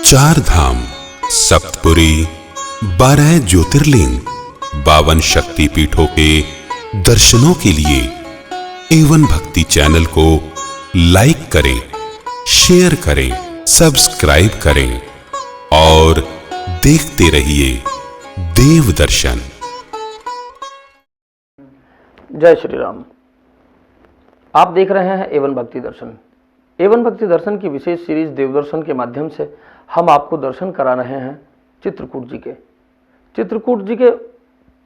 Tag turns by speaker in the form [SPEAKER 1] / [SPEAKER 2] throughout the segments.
[SPEAKER 1] चार धाम, सप्तपुरी, 12 ज्योतिर्लिंग, 52 शक्ति पीठों के दर्शनों के लिए एवन भक्ति चैनल को लाइक करें, शेयर करें, सब्सक्राइब करें और देखते रहिए देव दर्शन।
[SPEAKER 2] जय श्री राम। आप देख रहे हैं एवन भक्ति दर्शन। एवन भक्ति दर्शन की विशेष सीरीज देवदर्शन के माध्यम से हम आपको दर्शन करा रहे हैं चित्रकूट जी के। चित्रकूट जी के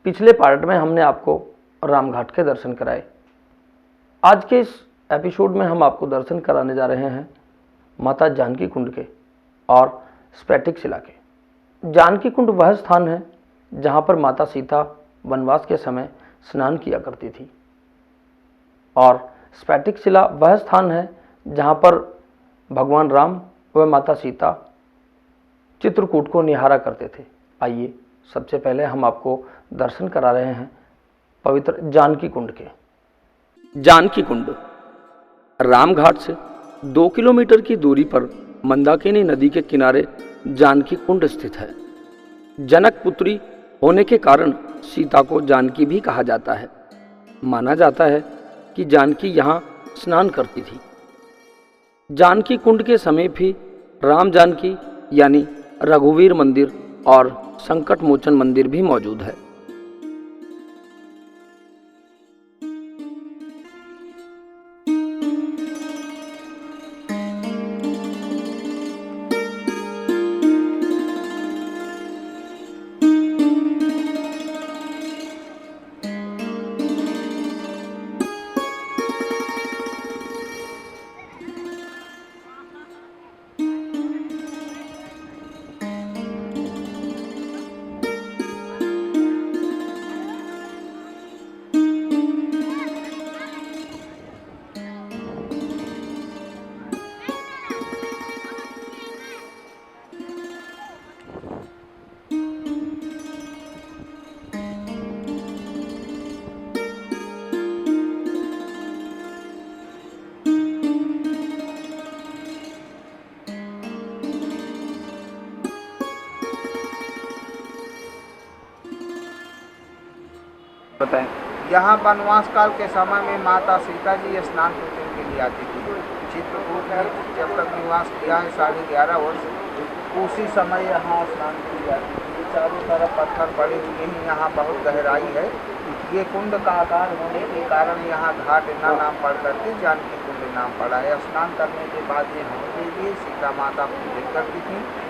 [SPEAKER 2] पिछले पार्ट में हमने आपको रामघाट के दर्शन कराए। आज के इस एपिसोड में हम आपको दर्शन कराने जा रहे हैं माता जानकी कुंड के और स्फटिक शिला के। जानकी कुंड वह स्थान है जहाँ पर माता सीता वनवास के समय स्नान किया करती थी और स्फटिक शिला वह स्थान है जहाँ पर भगवान राम व माता सीता चित्रकूट को निहारा करते थे। आइए सबसे पहले हम आपको दर्शन करा रहे हैं पवित्र जानकी कुंड के। जानकी कुंड रामघाट से 2 किलोमीटर की दूरी पर मंदाकिनी नदी के किनारे जानकी कुंड स्थित है। जनक पुत्री होने के कारण सीता को जानकी भी कहा जाता है। माना जाता है कि जानकी यहाँ स्नान करती थी। जानकी कुंड के समीप ही राम जानकी यानी रघुवीर मंदिर और संकट मोचन मंदिर भी मौजूद है। बताएं।
[SPEAKER 3] यहाँ वनवास काल के समय में माता सीता जी स्नान पूजन के लिए आती थी। चित्रकूट में जब तक निवास किया है 11.5 वर्ष, उसी समय यहाँ स्नान की जाती थी। चारों तरफ पत्थर पड़े हुए हैं, यहाँ बहुत गहराई है। ये कुंड का आकार होने के कारण यहाँ घाट न नाम पड़ करके जानकी कुंड नाम पड़ा है। स्नान करने के बाद यहाँ के लिए सीता माता पूजन करती थी।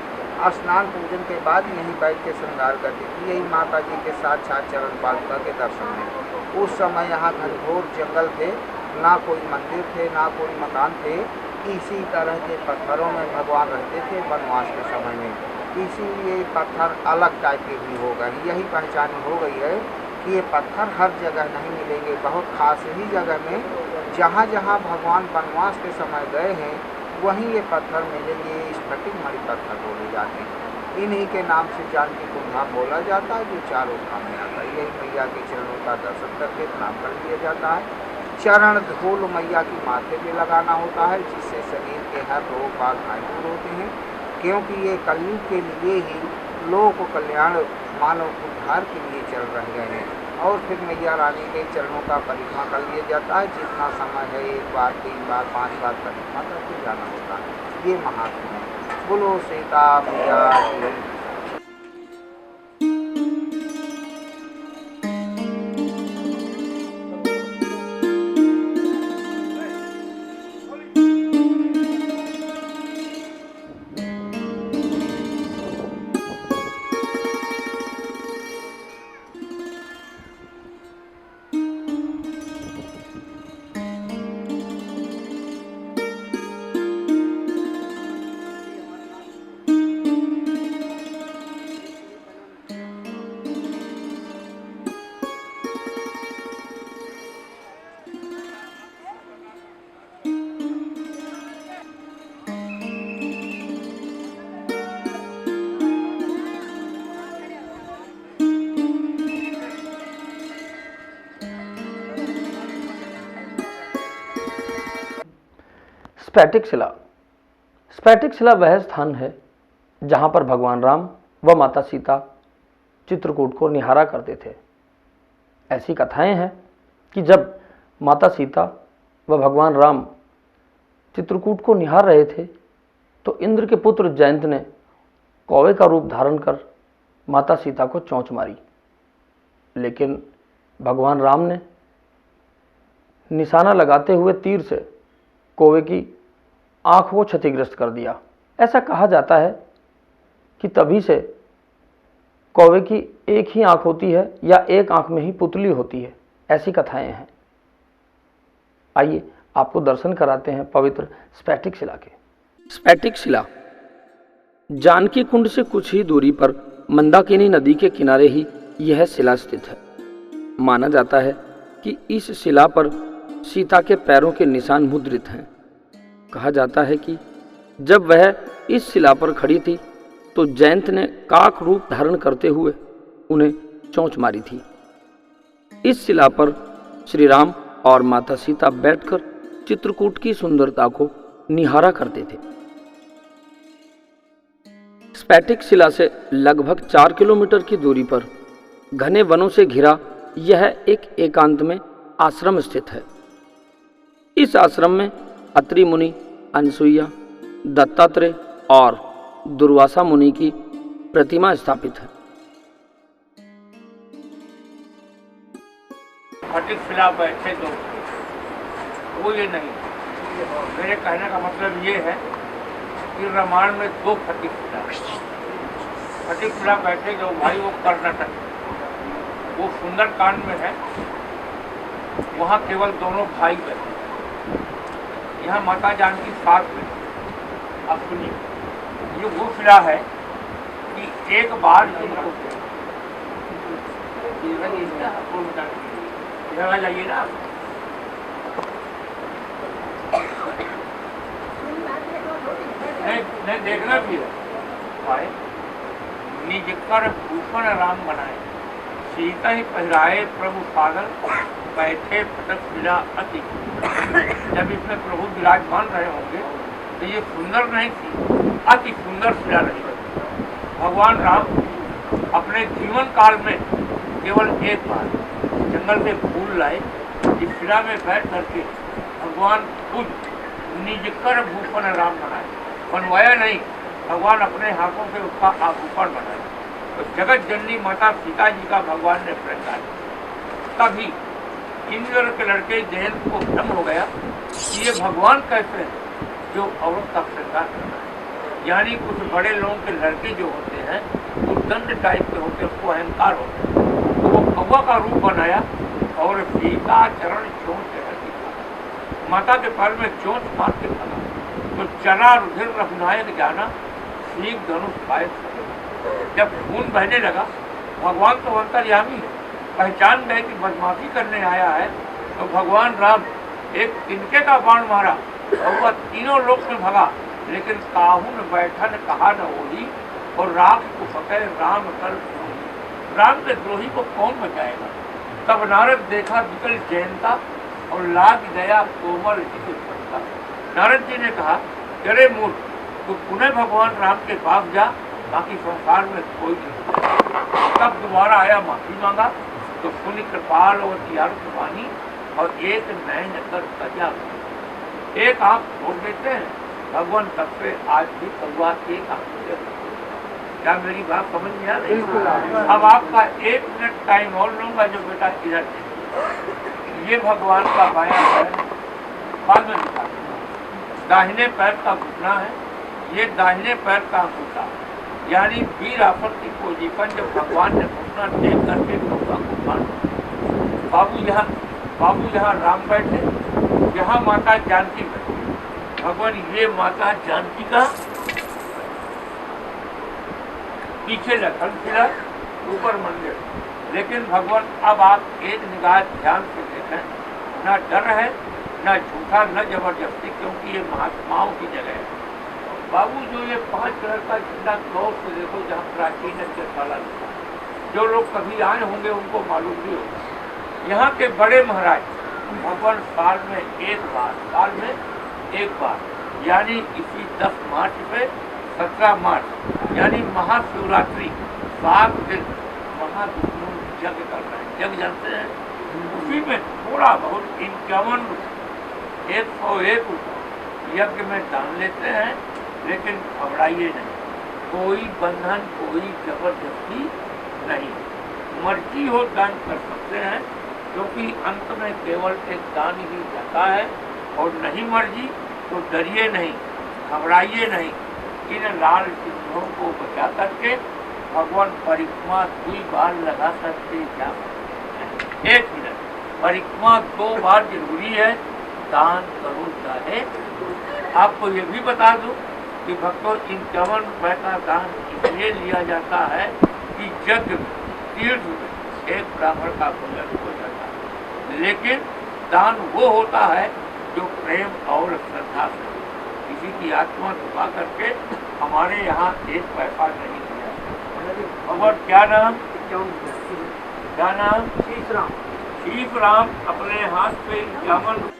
[SPEAKER 3] स्नान पूजन के बाद यहीं बैठ के श्रृंगार करती थी। यही माता जी के साक्षात चरण पादुका के दर्शन में। उस समय यहाँ घनघोर जंगल थे, ना कोई मंदिर थे, ना कोई मकान थे। इसी तरह के पत्थरों में भगवान रहते थे वनवास के समय में। इसीलिए पत्थर अलग टाइप के भी हो गए। यही पहचान हो गई है कि ये पत्थर हर जगह नहीं मिलेंगे। बहुत खास ही जगह में जहाँ जहाँ भगवान वनवास के समय गए हैं वहीं ये पत्थर मिलेंगे। स्फटिक मणि पत्थर बोले जाते हैं। इन्हीं के नाम से जानकी कुंड बोला जाता है, जो चारों धाम में आता है। यही मैया के चरणों का दर्शन करके प्रणाम कर लिया जाता है। चरण धूल मैया की माथे पे लगाना होता है, जिससे शरीर के हर रोग बाधाएं दूर होते हैं। क्योंकि ये कलयुग के लिए ही लोक कल्याण मानव उद्धार के लिए चल रहे हैं। और फिर मैया रानी के चरणों का परिक्रमा कर लिया जाता है। जितना समय है 1 बार 3 बार 5 बार परिक्रमा करके जाना होता है। ये महात्मा है। बोलो सीता मैया की।
[SPEAKER 2] स्फटिक शिला। स्फटिक शिला वह स्थान है जहाँ पर भगवान राम व माता सीता चित्रकूट को निहारा करते थे। ऐसी कथाएं हैं कि जब माता सीता व भगवान राम चित्रकूट को निहार रहे थे तो इंद्र के पुत्र जयंत ने कौवे का रूप धारण कर माता सीता को चोंच मारी, लेकिन भगवान राम ने निशाना लगाते हुए तीर से कौवे की आंख को क्षतिग्रस्त कर दिया। ऐसा कहा जाता है कि तभी से कौवे की एक ही आंख होती है या एक आंख में ही पुतली होती है, ऐसी कथाएं हैं। आइए आपको दर्शन कराते हैं पवित्र स्फटिक शिला के। स्फटिक शिला जानकी कुंड से कुछ ही दूरी पर मंदाकिनी नदी के किनारे ही यह शिला स्थित है। माना जाता है कि इस शिला पर सीता के पैरों के निशान मुद्रित हैं। कहा जाता है कि जब वह इस शिला पर खड़ी थी तो जयंत ने काक रूप धारण करते हुए उन्हें चोंच मारी थी। इस शिला पर श्री राम और माता सीता बैठकर चित्रकूट की सुंदरता को निहारा करते थे। स्फटिक शिला से लगभग 4 किलोमीटर की दूरी पर घने वनों से घिरा यह एक एकांत में आश्रम स्थित है। इस आश्रम में अत्रि मुनि, अनसुईया, दत्तात्रेय और दुर्वासा मुनि की प्रतिमा स्थापित है।
[SPEAKER 4] स्फटिक शिला बैठे दो, वो ये नहीं। मेरे कहने का मतलब ये है कि रामायण में 2 स्फटिक शिला, स्फटिक शिला बैठे जो भाई वो कर्नाटक, वो सुंदरकांड में है, वहाँ केवल दोनों भाई बैठे। यहाँ माता जानकी साथ में। अब सुनिए, ये वो शिला है कि एक बार जाइए ना, नहीं देखना भी है। निज कर भूषण राम बनाए, सीता ही पहराए प्रभु सागर, बैठे फटक शिला अति। जब इसमें प्रभु विराजमान रहे होंगे तो ये सुंदर नहीं थी, अति सुंदर शिला रही। भगवान राम अपने जीवन काल में केवल एक बार जंगल से फूल लाए, इस शिला में बैठ करके भगवान खुद निज कर भूषण राम बनाए, बनवाया नहीं, भगवान अपने हाथों से उसका आभूषण बनाया। तो जगत जननी माता सीता जी का भगवान ने प्रेम किया। तभी इंद्र के लड़के जयंत को भ्रम हो गया कि ये भगवान कैसे हैं जो औरत का श्रृंगार करता है। यानी कुछ बड़े लोगों के लड़के जो होते हैं वो दंड टाइप के होते हैं, उसको अहंकार होता है। तो वो कौवा का रूप बनाया और सीता चरण चोंच रहती, माता के पैर में चोंच मार के भागा। तो चला रुधिर रघुनायक जाना, सीख धनुष पायक। जब खून बहने लगा, भगवान तो अंतर्यामी है, पहचान गए कि बदमाशी करने आया है, तो भगवान राम एक तिनके का बाण मारा और वह तीनों लोक में भगा। लेकिन काहू न बैठा न कहा न होली, और राख को पकड़े राम कल द्रोही। राम के द्रोही को कौन बचाएगा। तब नारद देखा विकल जयंता, और लाग गया कोमल जिस बनता। नारद जी ने कहा, अरे मूर्ख, तू पुनः भगवान राम के पास जा, बाकी संसार में कोई नहीं। तब दोबारा आया, माफी मांगा, तो पुण्य कृपाल और तियार वाणी और एक नैन कर सजा। एक आंख छोड़ देते हैं भगवान, तब से आज भी कौवा एक आंख से। क्या मेरी बात समझ में आ रही है? अब आपका 1 मिनट टाइम और लूंगा जो बेटा इधर से। ये भगवान का बायां पैर, बाद में दिखा, दाहिने पैर का घुटना है, ये दाहिने पैर का अंगूठा। यानी वीर आपत्ति को जीवन जब भगवान ने घुटना टेक करके कौवा को मारा। बाबू यहाँ राम बैठे, यहाँ माता जानकी बैठे। भगवान ये माता जानकी का पीछे लखन खिला, ऊपर मंदिर। लेकिन भगवान अब आप एक निगाह ध्यान से देखें, ना डर है, ना झूठा, न जबरदस्ती, क्योंकि ये महात्माओं की जगह है। बाबू जो ये 5 कलर का झंडा गौर से देखो, जहाँ प्राचीन साला लिखा, जो लोग कभी आए होंगे उनको मालूम भी होगा। यहाँ के बड़े महाराज भगवान साल में एक बार, यानी इसी 10 मार्च पे 17 मार्च यानी महाशिवरात्रि 7 दिन महाविष्णु यज्ञ कर रहे हैं, यज्ञ जानते हैं, उसी में थोड़ा बहुत 51 101 यज्ञ में दान लेते हैं, लेकिन घबराइए नहीं, कोई बंधन कोई जबरदस्ती नहीं, मर्जी हो दान कर सकते हैं, क्योंकि अंत में केवल एक दान ही जाता है। और नहीं मर्जी तो डरिए नहीं, घबराइए नहीं, इन लाल चिन्हों को बचा करके भगवान परिक्रमा 2 बार लगा सकते जा सकते हैं। 1 मिनट, परिक्रमा 2 बार जरूरी है, दान करो चाहे। आपको ये भी बता दूं कि भक्तों 51 रुपए का दान इसलिए लिया जाता है कि यज्ञ में तीर्थ में एक ब्राह्मण का भोजन हो जाता है, लेकिन दान वो होता है जो प्रेम और श्रद्धा से किसी की आत्मा छुपा करके हमारे यहाँ 1 पैसा नहीं दिया। और क्या नाम? क्या नाम? शीश राम अपने हाथ पे 51 रुपए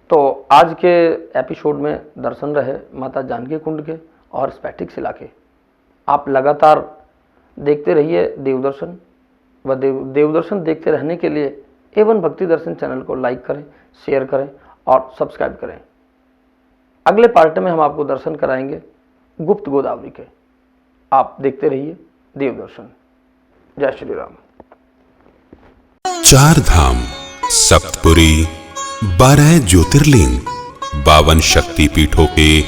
[SPEAKER 2] तो आज के एपिसोड में दर्शन रहे माता जानकी कुंड के और स्फटिक शिला के। आप लगातार देखते रहिए देवदर्शन व देवदर्शन देखते रहने के लिए एवन भक्ति दर्शन चैनल को लाइक करें, शेयर करें और सब्सक्राइब करें। अगले पार्ट में हम आपको दर्शन कराएंगे गुप्त गोदावरी के। आप देखते रहिए देवदर्शन। जय श्री राम।
[SPEAKER 1] 4 धाम, सप्तपुरी, 12 ज्योतिर्लिंग, 52 शक्ति पीठों के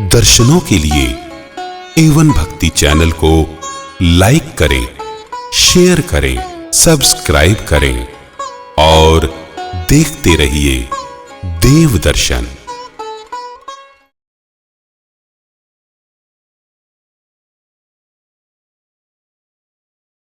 [SPEAKER 1] दर्शनों के लिए एवन भक्ति चैनल को लाइक करें, शेयर करें, सब्सक्राइब करें और देखते रहिए देव दर्शन।